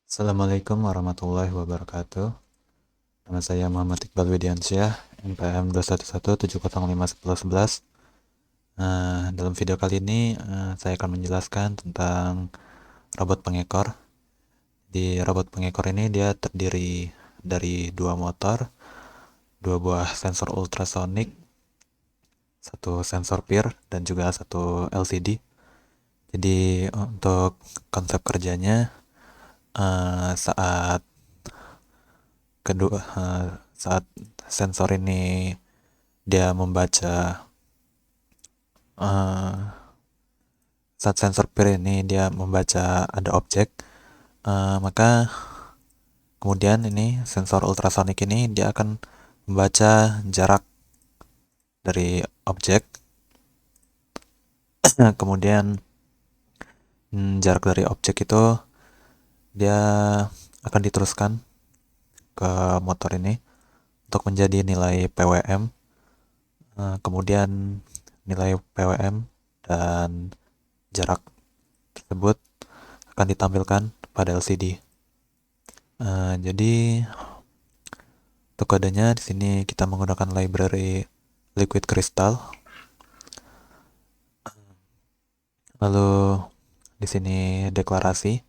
Assalamualaikum warahmatullahi wabarakatuh. Nama saya Muhammad Iqbal Widiansyah, NPM 211705111. Dalam video kali ini saya akan menjelaskan tentang robot pengekor. Di robot pengekor ini dia terdiri dari dua motor, dua buah sensor ultrasonik, satu sensor PIR, dan juga satu LCD. Jadi untuk konsep kerjanya, saat kedua saat sensor ini dia membaca uh, saat sensor PIR ini dia membaca ada objek, maka kemudian ini sensor ultrasonik ini dia akan membaca jarak dari objek. Kemudian jarak dari objek itu dia akan diteruskan ke motor ini untuk menjadi nilai PWM. Kemudian nilai PWM dan jarak tersebut akan ditampilkan pada LCD. Jadi untuk kodenya di sini kita menggunakan library Liquid Crystal. Lalu di sini deklarasi.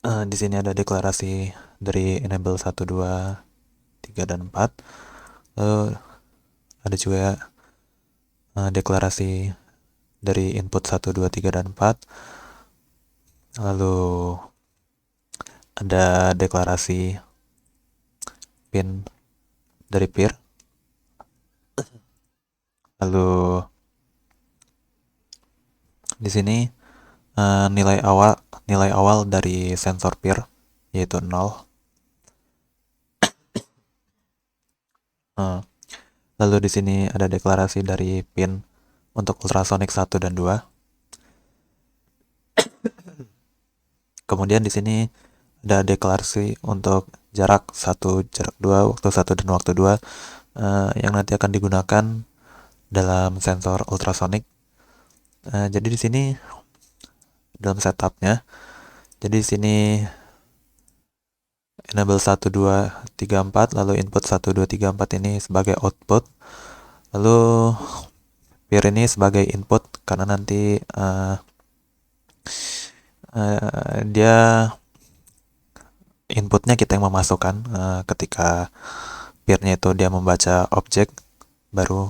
Di sini ada deklarasi dari enable 1, 2, 3, dan 4. Lalu ada juga deklarasi dari input 1, 2, 3, dan 4. Lalu ada deklarasi pin dari PIR. Lalu di sini nilai awal dari sensor PIR yaitu 0. Lalu di sini ada deklarasi dari pin untuk ultrasonic 1 dan 2. Kemudian di sini ada deklarasi untuk jarak 1, jarak 2, waktu 1 dan waktu 2 yang nanti akan digunakan dalam sensor ultrasonik. Jadi di sini dalam setupnya, jadi di sini enable 1, 2, 3, 4, lalu input 1, 2, 3, 4 ini sebagai output, lalu PIR ini sebagai input karena nanti dia inputnya kita yang memasukkan. Ketika PIR-nya itu dia membaca objek, baru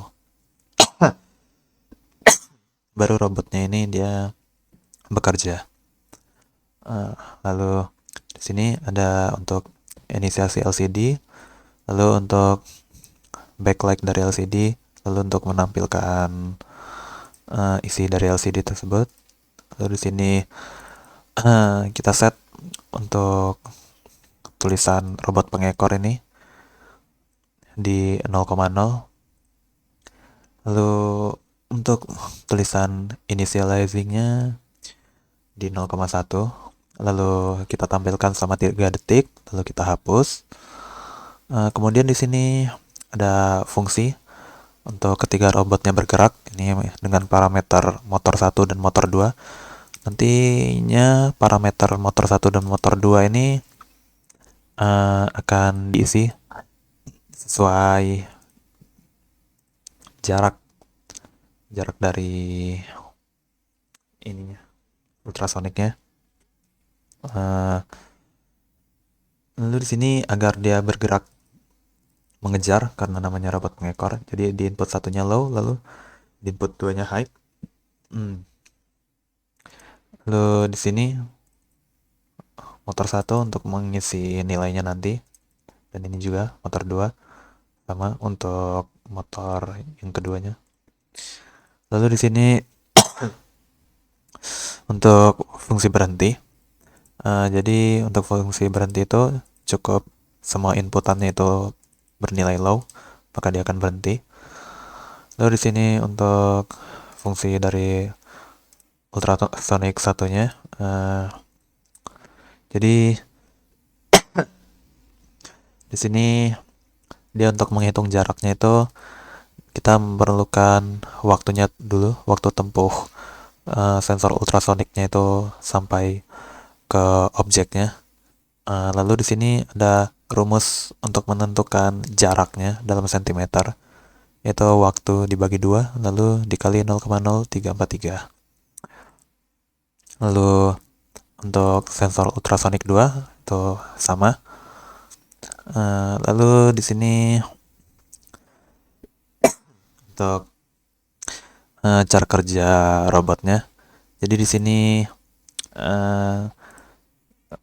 robotnya ini dia bekerja. Lalu di sini ada untuk inisiasi LCD, lalu untuk backlight dari LCD, lalu untuk menampilkan isi dari LCD tersebut. Lalu di sini kita set untuk tulisan robot pengekor ini di 0,0. Lalu untuk tulisan initializingnya di 0,1. Lalu kita tampilkan selama 3 detik, lalu kita hapus. Kemudian di sini ada fungsi untuk ketika robotnya bergerak ini dengan parameter motor 1 dan motor 2. Nantinya parameter motor 1 dan motor 2 ini akan diisi sesuai jarak dari ininya ultrasoniknya. Lalu di sini agar dia bergerak mengejar karena namanya robot pengekor, jadi di input satunya low, lalu di input 2-nya high. Lalu di sini motor 1 untuk mengisi nilainya nanti, dan ini juga motor 2 sama untuk motor yang keduanya. Lalu di sini untuk fungsi berhenti, jadi untuk fungsi berhenti itu cukup semua inputannya itu bernilai low, maka dia akan berhenti. Lalu di sini untuk fungsi dari ultrasonic satunya, jadi di sini dia untuk menghitung jaraknya itu kita memerlukan waktunya dulu, waktu tempuh sensor ultrasoniknya itu sampai ke objeknya. Lalu di sini ada rumus untuk menentukan jaraknya dalam sentimeter, yaitu waktu dibagi 2 lalu dikali 0,0343. Lalu untuk sensor ultrasonik 2 itu sama. Lalu di sini untuk cara kerja robotnya. Jadi di sini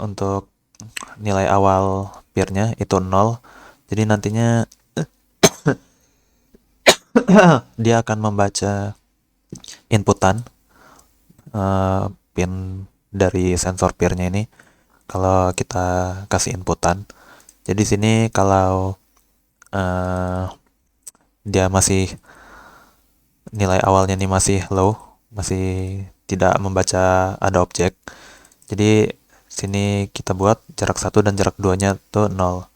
untuk nilai awal peer-nya itu 0. Jadi nantinya dia akan membaca inputan pin dari sensor peer-nya ini kalau kita kasih inputan. Jadi sini kalau dia masih nilai awalnya ini masih low, masih tidak membaca ada objek. Jadi sini kita buat jarak 1 dan jarak 2-nya tuh 0.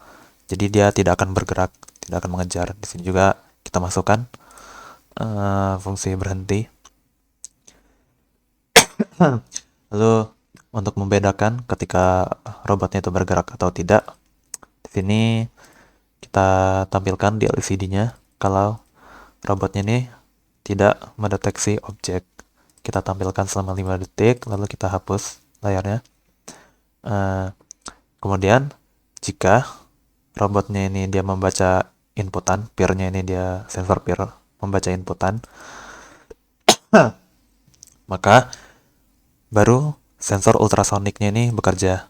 Jadi dia tidak akan bergerak, tidak akan mengejar. Di sini juga kita masukkan fungsi berhenti. Lalu untuk membedakan ketika robotnya itu bergerak atau tidak, di sini kita tampilkan di LCD-nya kalau robotnya ini tidak mendeteksi objek. Kita tampilkan selama 5 detik, lalu kita hapus layarnya. Kemudian jika robotnya ini dia membaca inputan, peer-nya ini dia sensor peer membaca inputan, maka baru sensor ultrasoniknya ini bekerja.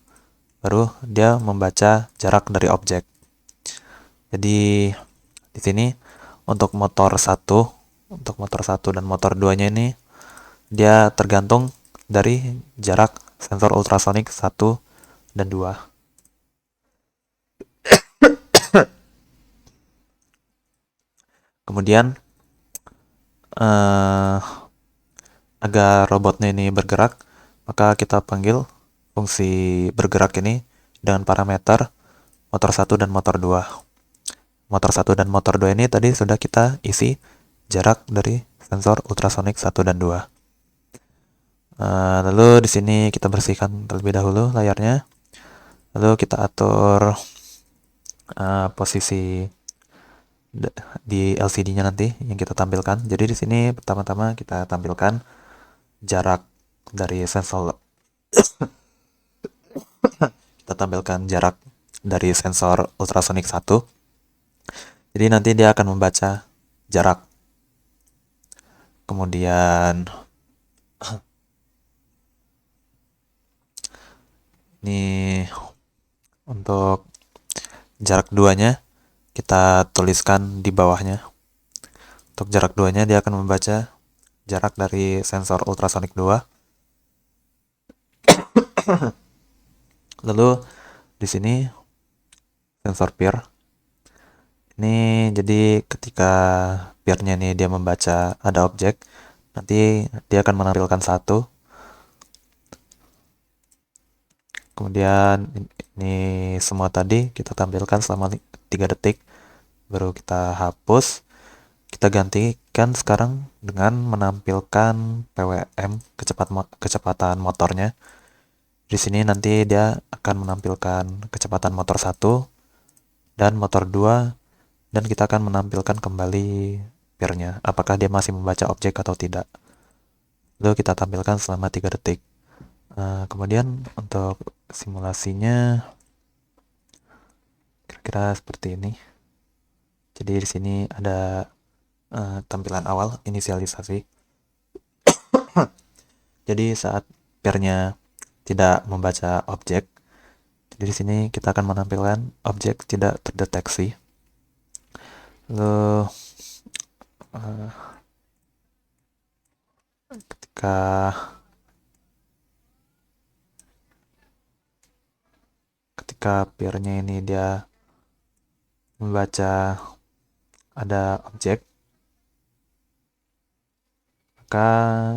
Baru dia membaca jarak dari objek. Jadi di sini untuk motor 1 dan motor 2-nya ini dia tergantung dari jarak sensor ultrasonik 1 dan 2. Kemudian agar robotnya ini bergerak, maka kita panggil fungsi bergerak ini dengan parameter motor 1 dan motor 2. Motor 1 dan motor 2 ini tadi sudah kita isi jarak dari sensor ultrasonik 1 dan 2. Lalu di sini kita bersihkan terlebih dahulu layarnya. Lalu kita atur posisi di LCD-nya nanti yang kita tampilkan. Jadi di sini pertama-tama kita tampilkan jarak dari sensor kita tampilkan jarak dari sensor ultrasonik 1. Jadi nanti dia akan membaca jarak. Kemudian ini untuk jarak 2-nya kita tuliskan di bawahnya. Untuk jarak 2-nya dia akan membaca jarak dari sensor ultrasonik 2. Lalu di sini sensor peer. Ini jadi ketika peer-nya ini dia membaca ada objek, nanti dia akan menampilkan 1. Kemudian ini semua tadi kita tampilkan selama 3 detik, baru kita hapus. Kita gantikan sekarang dengan menampilkan PWM, kecepatan motornya. Di sini nanti dia akan menampilkan kecepatan motor 1 dan motor 2, dan kita akan menampilkan kembali peer-nya, apakah dia masih membaca objek atau tidak. Lalu kita tampilkan selama 3 detik. Kemudian untuk simulasinya kira-kira seperti ini. Jadi di sini ada tampilan awal inisialisasi. Jadi saat peer-nya tidak membaca objek, jadi di sini kita akan menampilkan objek tidak terdeteksi. Lalu ketika peer-nya ini dia membaca ada objek, maka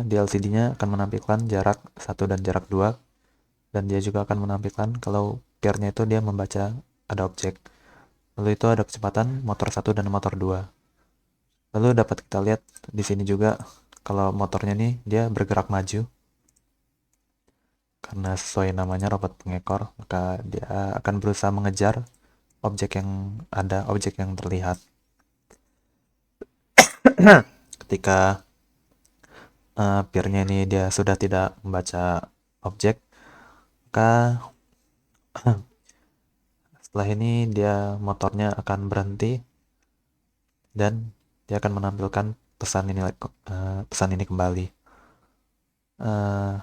di LCD-nya akan menampilkan jarak 1 dan jarak 2, dan dia juga akan menampilkan kalau peer-nya itu dia membaca ada objek. Lalu itu ada kecepatan motor 1 dan motor 2. Lalu dapat kita lihat di sini juga kalau motornya nih dia bergerak maju. karena sesuai namanya robot pengekor, maka dia akan berusaha mengejar objek yang ada, objek yang terlihat. Ketika peernya ini dia sudah tidak membaca objek, maka setelah ini dia motornya akan berhenti dan dia akan menampilkan pesan ini kembali. Eh,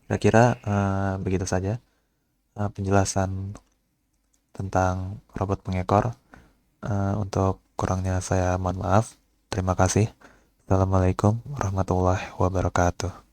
Kira-kira begitu saja penjelasan tentang robot pengekor. Untuk kurangnya saya mohon maaf. Terima kasih. Assalamualaikum warahmatullahi wabarakatuh.